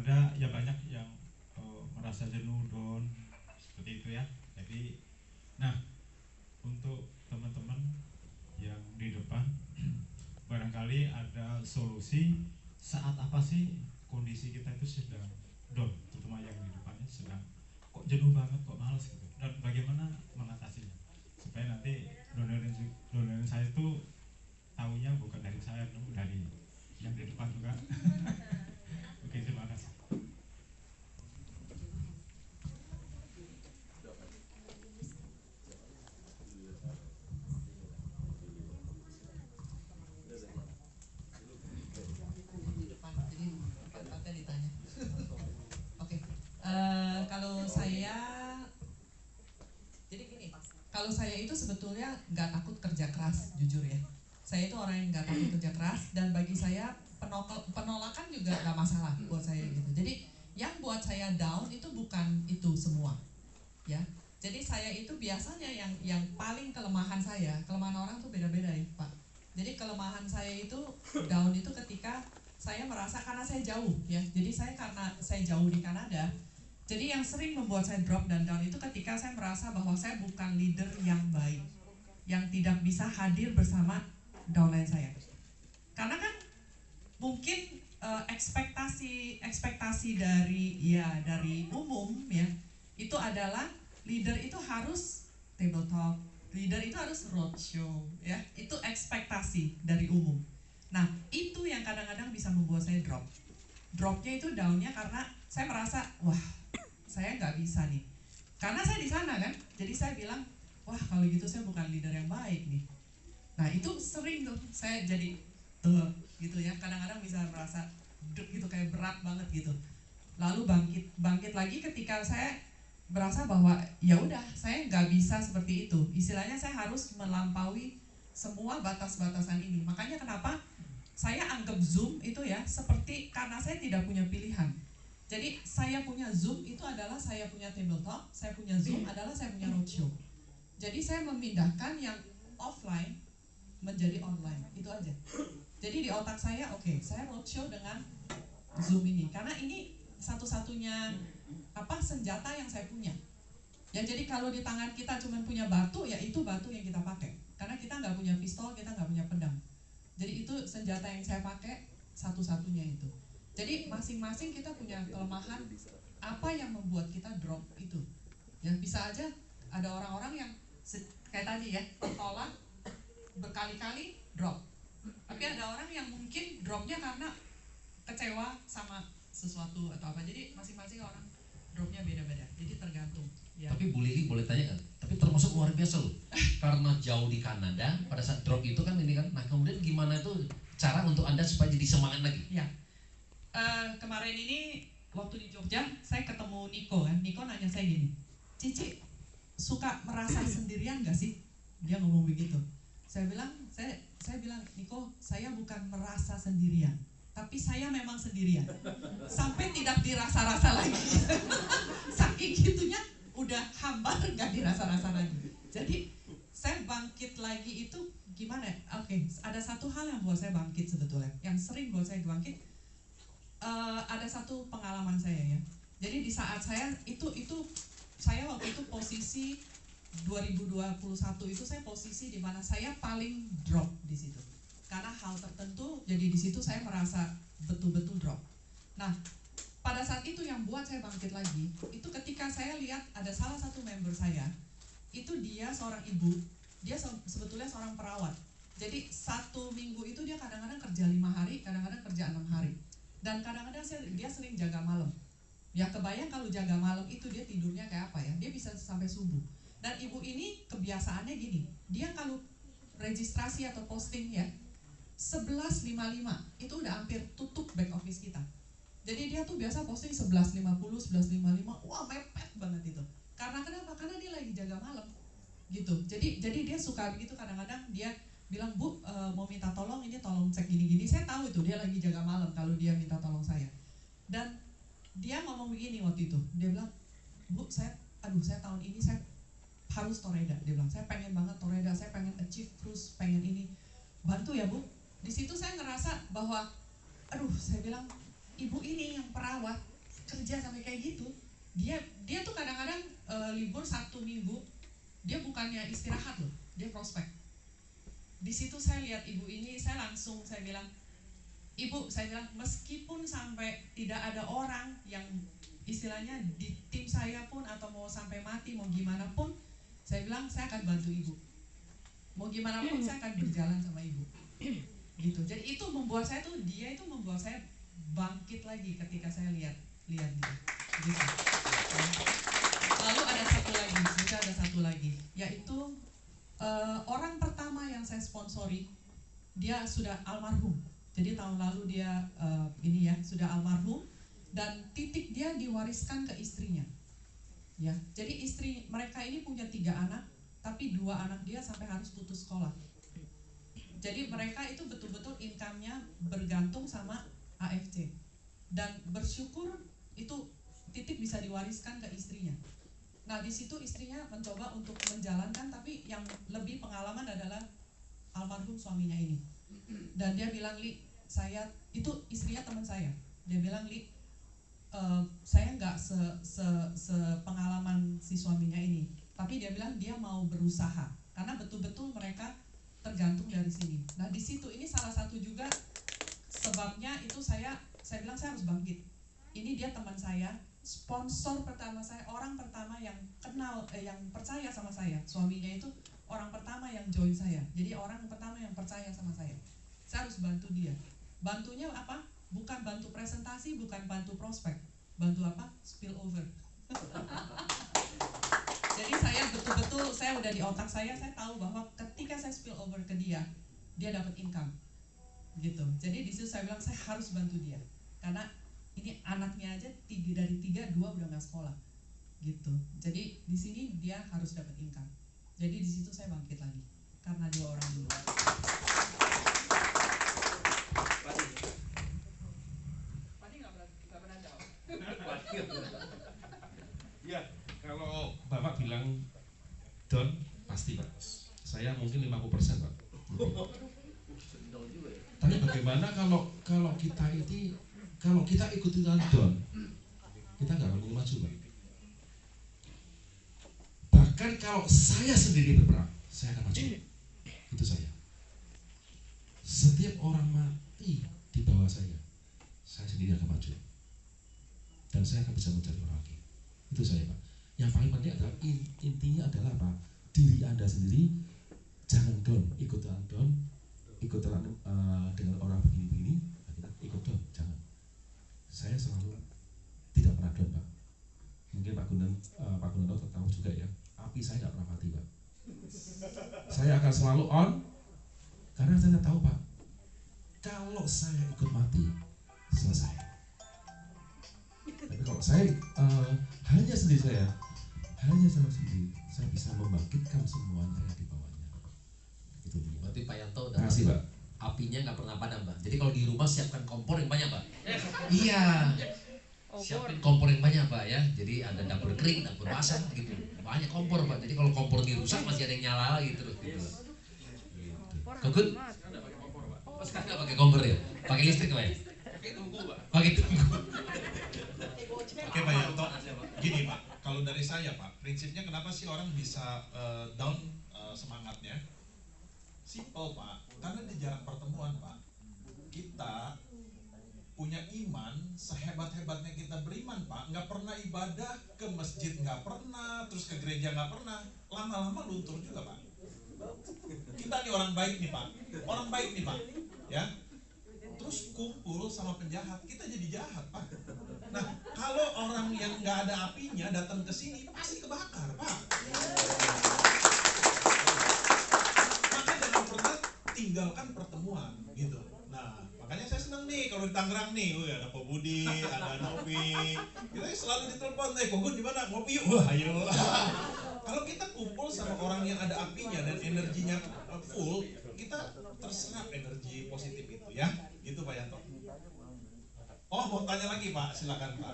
ada ya banyak yang merasa jenuh, down, seperti itu ya. Jadi, nah untuk teman-teman yang di depan, barangkali ada solusi saat apa sih kondisi kita itu sedang down, terutama yang di depannya sedang kok jenuh banget, kok malas gitu, dan bagaimana mengatasinya supaya nanti donerin saya itu tahunya bukan dari saya, namun dari yang di depan juga. Oke, terima kasih. Kalau saya, jadi gini, kalau saya itu sebetulnya nggak takut kerja keras, jujur ya. Saya itu orang yang nggak takut kerja keras, dan bagi saya penolakan juga nggak masalah buat saya gitu. Jadi yang buat saya down itu bukan itu semua, ya. Jadi saya itu biasanya yang paling kelemahan saya, kelemahan orang tuh beda-beda ya Pak. Jadi kelemahan saya itu down itu ketika saya merasa karena saya jauh ya. Jadi karena saya jauh di Kanada. Jadi yang sering membuat saya drop dan down itu ketika saya merasa bahwa saya bukan leader yang baik, yang tidak bisa hadir bersama downline saya. Karena kan mungkin ekspektasi dari umum ya, itu adalah leader itu harus table talk, leader itu harus roadshow ya, itu ekspektasi dari umum. Nah itu yang kadang-kadang bisa membuat saya drop. Dropnya itu downnya karena saya merasa wah saya nggak bisa nih, karena saya di sana kan, jadi saya bilang wah kalau gitu saya bukan leader yang baik nih. Nah itu sering tuh saya jadi gitu ya, kadang-kadang bisa merasa gitu kayak berat banget gitu. Lalu bangkit lagi ketika saya berasa bahwa ya udah saya nggak bisa seperti itu, istilahnya saya harus melampaui semua batas-batasan ini. Makanya kenapa saya anggap Zoom itu ya seperti karena saya tidak punya pilihan. Jadi saya punya Zoom itu adalah saya punya table talk, saya punya Zoom adalah saya punya roadshow. Jadi saya memindahkan yang offline menjadi online, itu aja. Jadi di otak saya, oke, saya roadshow dengan Zoom ini, karena ini satu-satunya senjata yang saya punya. Ya jadi kalau di tangan kita cuma punya batu, ya itu batu yang kita pakai. Karena kita nggak punya pistol, kita nggak punya pedang. Jadi itu senjata yang saya pakai satu-satunya itu. Jadi masing-masing kita punya kelemahan apa yang membuat kita drop itu. Ya bisa aja ada orang-orang yang kayak tadi ya, tolak berkali-kali drop. Tapi ada orang yang mungkin dropnya karena kecewa sama sesuatu atau apa. Jadi masing-masing orang dropnya beda-beda. Jadi tergantung. Ya. Tapi Bu Lili boleh tanya kan? Tapi termasuk luar biasa loh. Karena jauh di Kanada, pada saat drop itu kan ini kan. Nah kemudian gimana tuh cara untuk Anda supaya jadi semangat lagi? Ya. Kemarin ini waktu di Jogja saya ketemu Niko kan. Niko nanya saya gini, Cici suka merasa sendirian gak sih? Dia ngomong begitu. Saya bilang Niko, saya bukan merasa sendirian, tapi saya memang sendirian. Sampai tidak dirasa-rasa lagi. Saking gitunya udah hambar gak dirasa-rasa lagi. Jadi saya bangkit lagi itu gimana? Oke, ada satu hal yang buat saya bangkit sebetulnya. Yang sering buat saya bangkit. Ada satu pengalaman saya ya. Jadi di saat saya saya waktu itu posisi 2021 itu saya posisi di mana saya paling drop di situ. Karena hal tertentu, jadi di situ saya merasa betul-betul drop. Nah, pada saat itu yang buat saya bangkit lagi, itu ketika saya lihat ada salah satu member saya, itu dia seorang ibu, dia sebetulnya seorang perawat. Jadi satu minggu itu dia kadang-kadang kerja 5 hari, kadang-kadang kerja 6 hari. Dan kadang-kadang dia sering jaga malam. Ya kebayang kalau jaga malam itu dia tidurnya kayak apa ya, dia bisa sampai subuh. Dan ibu ini kebiasaannya gini, dia kalau registrasi atau posting ya 11.55 itu udah hampir tutup back office kita. Jadi dia tuh biasa posting 11.50, 11.55, wah mepet banget itu. Karena kenapa? Karena dia lagi jaga malam gitu. Jadi dia suka begitu, kadang-kadang dia bilang, Bu, mau minta tolong, ini tolong cek gini-gini. Saya tahu itu dia lagi jaga malam kalau dia minta tolong saya. Dan dia ngomong begini waktu itu, dia bilang, Bu, saya tahun ini saya harus toreda. Dia bilang, saya pengen banget toreda, saya pengen achieve terus, pengen ini. Bantu ya Bu. Di situ saya ngerasa bahwa, saya bilang, ibu ini yang perawat, kerja sampai kayak gitu. Dia tuh kadang-kadang libur 1 minggu, dia bukannya istirahat loh, dia prospek. Di situ saya lihat ibu ini, saya bilang, Ibu, saya bilang, meskipun sampai tidak ada orang yang istilahnya di tim saya pun, atau mau sampai mati, mau gimana pun, saya bilang saya akan bantu ibu. Mau gimana pun saya akan berjalan sama ibu. Gitu. Jadi itu membuat saya tuh, dia itu membuat saya bangkit lagi ketika saya lihat dia. Gitu. Lalu ada satu lagi, yaitu orang pertama yang saya sponsori, dia sudah almarhum. Jadi tahun lalu dia sudah almarhum, dan titik dia diwariskan ke istrinya. Ya, jadi istri mereka ini punya 3 anak, tapi 2 anak dia sampai harus putus sekolah. Jadi mereka itu betul-betul income-nya bergantung sama AFC. Dan bersyukur itu titik bisa diwariskan ke istrinya. Nah, di situ istrinya mencoba untuk menjalankan, tapi yang lebih pengalaman adalah almarhum suaminya ini. Dan dia bilang, Li, itu istrinya teman saya. Dia bilang, Li, saya nggak sepengalaman si suaminya ini, tapi dia bilang dia mau berusaha karena betul-betul mereka tergantung dari sini. Nah, di situ ini salah satu juga sebabnya itu saya bilang saya harus bangkit. Ini dia teman saya, sponsor pertama saya, orang pertama yang kenal, yang percaya sama saya. Suaminya itu orang pertama yang join saya. Jadi orang pertama yang percaya sama saya. Saya harus bantu dia. Bantunya apa? Bukan bantu presentasi, bukan bantu prospek. Bantu apa? Spill over. Jadi saya betul-betul, saya udah di otak saya tahu bahwa ketika saya spill over ke dia dapat income. Gitu. Jadi di situ saya bilang saya harus bantu dia. Karena ini anaknya aja dari 3, 2 udah nggak sekolah. Gitu. Jadi di sini dia harus dapat income. Jadi di situ saya bangkit lagi karena 2 orang dulu. Ya, kalau Bapak bilang down, pasti Pak. Saya mungkin 50% Pak. Tapi bagaimana kalau kita ikutin down, kita nggak akan maju Pak. Bahkan kalau saya sendiri berperang, saya akan maju. Itu saya. Setiap orang mati di bawah saya sendiri akan maju. Dan saya akan bisa mencari orang lagi. Itu saya Pak. Yang paling penting adalah intinya adalah apa? Diri Anda sendiri, jangan down, ikut dengan orang begini-begini, kita ikut down, jangan. Saya selalu tidak pernah down Pak. Mungkin Pak Gunanto tahu juga ya, api saya tidak pernah mati Pak. Saya akan selalu on, karena saya tahu Pak, kalau saya ikut mati, selesai. Tapi kalau saya hanya sendiri saya bisa membangkitkan semuanya yang di bawahnya. Itu dia. Berarti Pak Yanto Terima kasih Pak. apinya nggak pernah padam Pak. Jadi kalau di rumah siapkan kompor yang banyak Pak. Iya. Siapin kompor yang banyak Pak ya. Jadi ada dapur kering, dapur basah gitu. Banyak kompor Pak. Jadi kalau kompor dirusak masih ada yang nyala lagi terus gitu. Kekut? Sekarang nggak pakai kompor ya? Pakai listrik Pak ya? Pakai tungku Pak. Pakai tungku. Oke Pak Yanto, gini Pak, kalau dari saya Pak, prinsipnya kenapa sih orang bisa down semangatnya? Simple Pak, karena di jarang pertemuan Pak. Kita punya iman, sehebat-hebatnya kita beriman Pak, nggak pernah ibadah ke masjid, nggak pernah, terus ke gereja nggak pernah, lama-lama luntur juga Pak. Kita nih orang baik nih Pak, ya. Terus kumpul sama penjahat, kita jadi jahat Pak. Nah, kalau orang yang nggak ada apinya datang ke sini pasti kebakar Pak. Maka jangan pernah tinggalkan pertemuan gitu. Nah, makanya saya senang nih kalau di Tangerang nih, ada Pak Budi, ada Novi, kita selalu ditelepon, Kogun di mana? Ngopi yuk, wah ayo. Kalau kita kumpul sama orang yang ada apinya dan energinya full, kita terserap energi positif itu ya. Gitu Pak Yanto. Oh, mau tanya lagi Pak, silakan Pak.